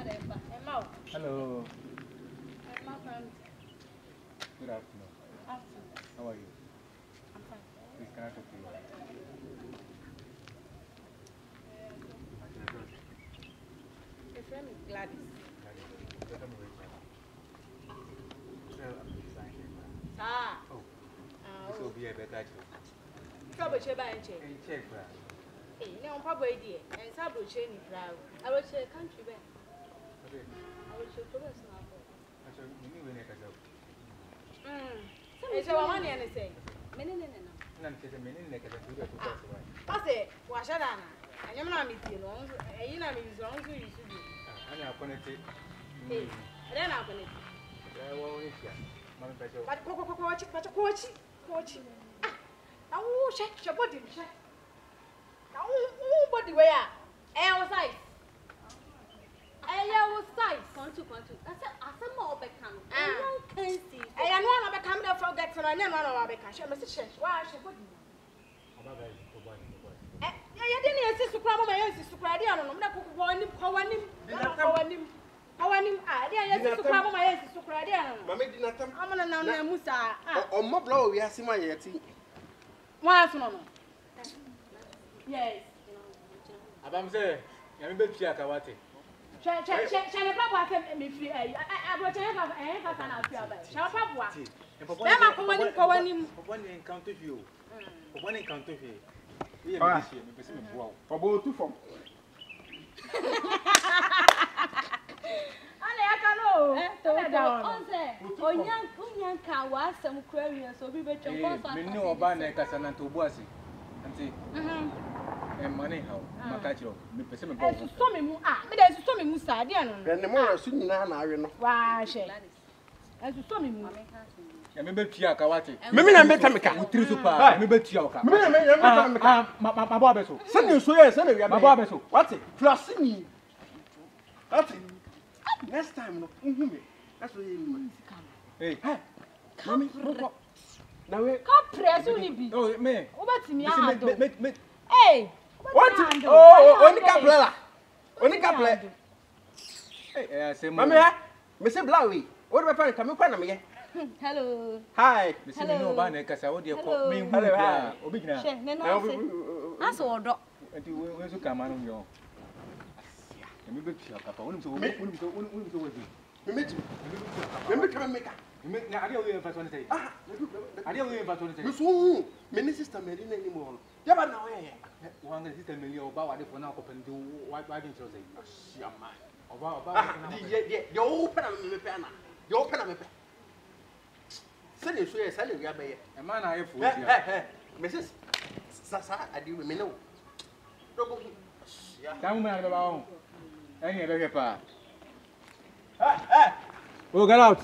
Hello. My friend. Good afternoon. How are you? I'm fine. Please, can I talk to you? Your friend is Gladys. Ah. Oh. This will be a better job. Trouble by check. Check. Hey, no, probably dear. And Sabo Cheney proud. I will share country back. Okay. I will show progress now. Actually, you knew when I got up. It's our money and say. Many. I'm just a minute and I can do that. I say, Washadana. I am not meeting long. You know, it's long to you. I'm not connected. Hey, then I'm going to. But watch. Now, check your body. Now, body where I was size. I was size. Contu. I said, more become. I can't see. I am one of the camera forgets and I never know about the cash. Why should put I didn't insist to cram my answers to cry. I don't know. I didn't to cram my answers to cry. Mamma did not come. I'm going to know Musa. Oh, my blow, we are seeing my yeti. Once, Mamma. Yes. I'm saying, I'm a bit Chiakawati. Check Papa me free. I will tell you, shall Papa. One encounter you. One encounter here. We are this year, for both two from. And money how Macacho, me person about so many. There's so many Musa, then the more soon now, I know. Why, as you saw me, remember Chiakawati. Maybe I met America with three super. Remember Chiaka. My barber. Send you so yes, my barber. What's it? Flossing. That's it. Next time, that's what you hey, mommy. Now, come press only be. Oh, me. Over me, hey, what? Oh, only capella. Hey, I say, Mamma, Mr. Blowy, what about you? Come upon me. Hello. Hi, Mr. No Banner, because I would have called me. That's all, dog. And you will come on your. Remember Chiaka, one I don't know if I want to say. I don't know if I want to say. Many sister Medina anymore. Never know. One sister Melio about it for now. Open to why didn't you say? About you open a pen. You open a pen. Send you swear, send you a man. I have Mrs. Sasa, I do know. Come on, I ain't a pair. Oh, get out.